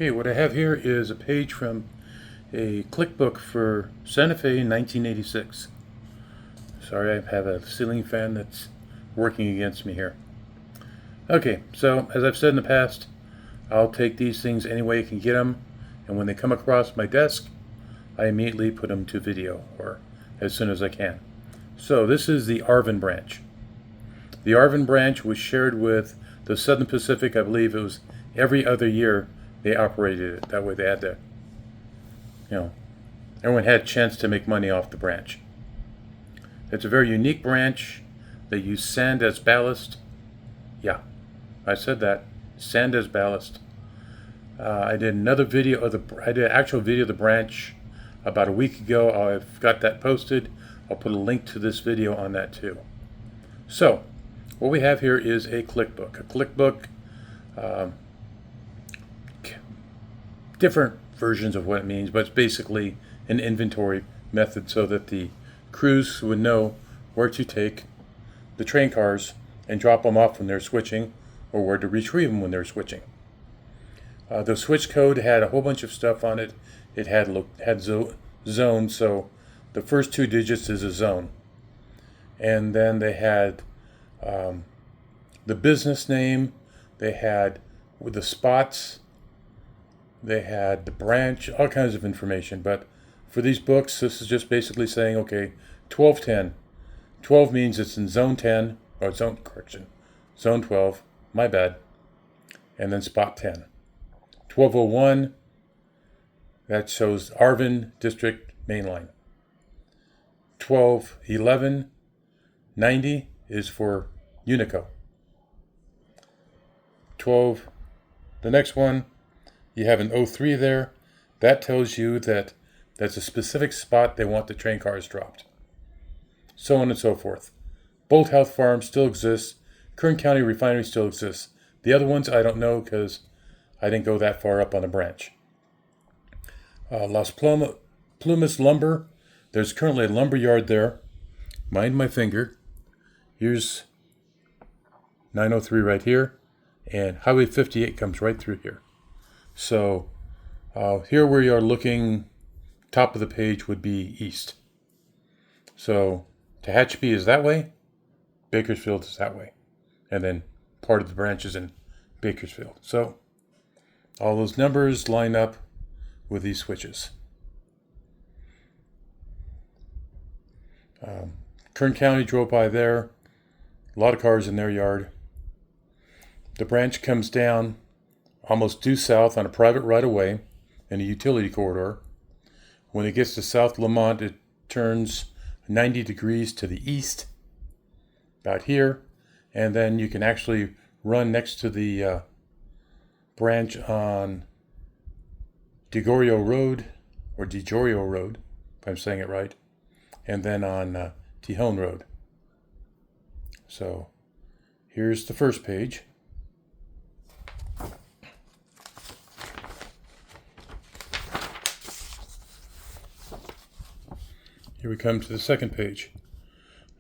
Okay, what I have here is a page from a clickbook for Santa Fe 1986. Sorry, I have a ceiling fan that's working against me here. Okay, so as I've said in the past, I'll take these things any way I can get them, and when they come across my desk, I immediately put them to video, or as soon as I can. So this is the Arvin Branch. The Arvin Branch was shared with the Southern Pacific. I believe it was every other year they operated it. That way they had to, everyone had a chance to make money off the branch. It's a very unique branch. They use sand as ballast. Yeah, I said that. Sand as ballast. I did another video of I did an actual video of the branch about a week ago. I've got that posted. I'll put a link to this video on that too. So, what we have here is a clickbook. A clickbook, different versions of what it means, but it's basically an inventory method so that the crews would know where to take the train cars and drop them off when they're switching, or where to retrieve them when they're switching. The switch code had a whole bunch of stuff on it. It had zones, so the first two digits is a zone. And then they had the business name, they had with the spots, they had the branch, all kinds of information. But for these books, this is just basically saying, okay, 1210. 12 means it's in zone 10, or zone 12, my bad. And then spot 10. 1201, that shows Arvin District Mainline. 1211, 90 is for Unico. 12, the next one, you have an 03 there. That tells you that that's a specific spot they want the train cars dropped. So on and so forth. Bolt House Farm still exists. Kern County Refinery still exists. The other ones I don't know because I didn't go that far up on the branch. Las Plumas Lumber. There's currently a lumber yard there. Mind my finger. Here's 903 right here. And Highway 58 comes right through here. So here where you are looking, top of the page would be east. So Tehachapi is that way. Bakersfield is that way. And then part of the branch is in Bakersfield. So all those numbers line up with these switches. Kern County drove by there. A lot of cars in their yard. The branch comes down almost due south on a private right-of-way in a utility corridor. When it gets to South Lamont, it turns 90 degrees to the east, about here, and then you can actually run next to the branch on DeGorio Road, or DeGorio Road, if I'm saying it right, and then on Tejon Road. So here's the first page. Here we come to the second page.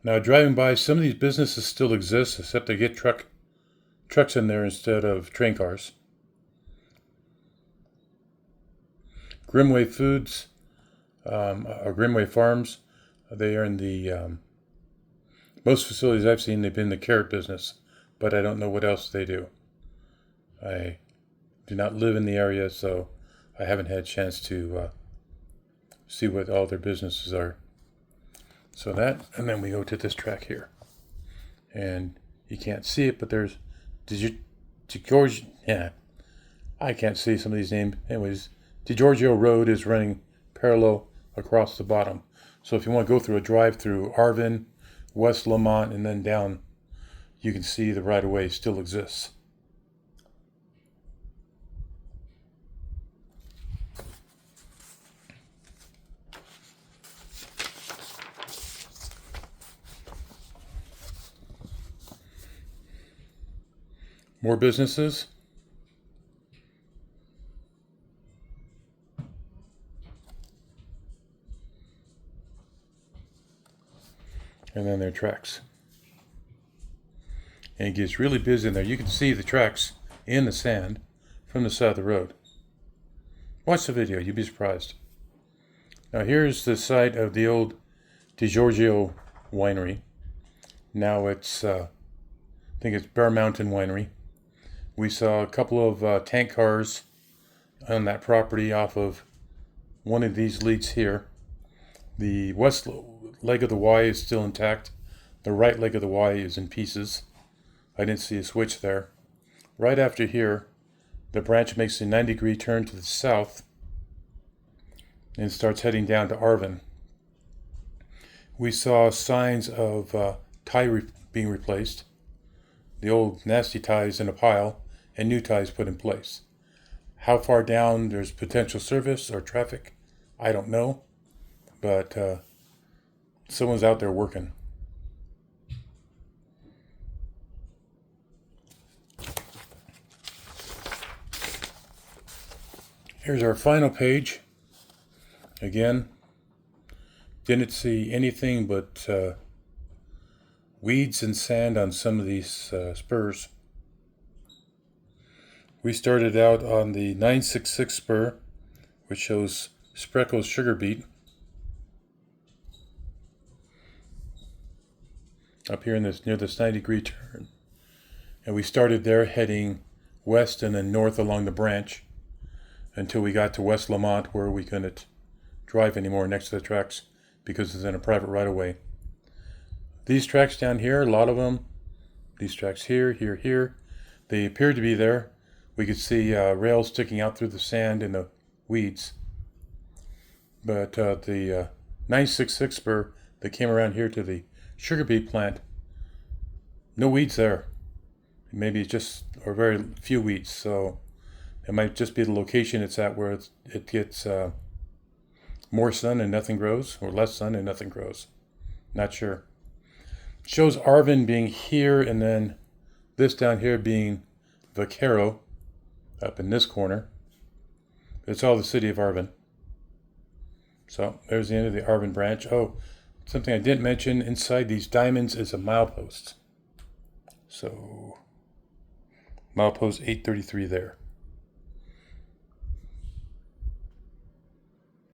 Now, driving by, some of these businesses still exist, except they get trucks in there instead of train cars. Grimway Foods, or Grimway Farms, they are in the, most facilities I've seen, they've been in the carrot business, but I don't know what else they do. I do not live in the area, so I haven't had a chance to see what all their businesses are. So that, and then we go to this track here. And you can't see it, but there's, I can't see some of these names. Anyways, DeGiorgio Road is running parallel across the bottom. So if you want to go through a drive through Arvin, West Lamont, and then down, you can see the right-of-way still exists. More businesses. And then their tracks. And it gets really busy in there. You can see the tracks in the sand from the side of the road. Watch the video, you'd be surprised. Now here's the site of the old DiGiorgio winery. Now it's, I think it's Bear Mountain Winery. We saw a couple of tank cars on that property off of one of these leads here. The west leg of the Y is still intact. The right leg of the Y is in pieces. I didn't see a switch there. Right after here, the branch makes a 90-degree turn to the south and starts heading down to Arvin. We saw signs of tie being replaced, the old nasty ties in a pile, and new ties put in place. How far down there's potential service or traffic, I don't know, but someone's out there working. Here's our final page. Again, didn't see anything but weeds and sand on some of these spurs. We started out on the 966 spur, which shows Spreckle's sugar beet. Up here in this near this 90-degree turn. And we started there heading west and then north along the branch until we got to West Lamont, where we couldn't drive anymore next to the tracks because it's in a private right-of-way. These tracks down here, a lot of them, these tracks here, here, they appeared to be there. We could see rails sticking out through the sand and the weeds. But the 966 spur that came around here to the sugar beet plant, no weeds there. Maybe it's just, or very few weeds, so it might just be the location it's at where it gets more sun and nothing grows, or less sun and nothing grows. Not sure. It shows Arvin being here, and then this down here being Vaquero, up in this corner. It's all the city of Arvin. So there's the end of the Arvin branch. Oh, something I didn't mention, inside these diamonds is a milepost. So milepost 833 there.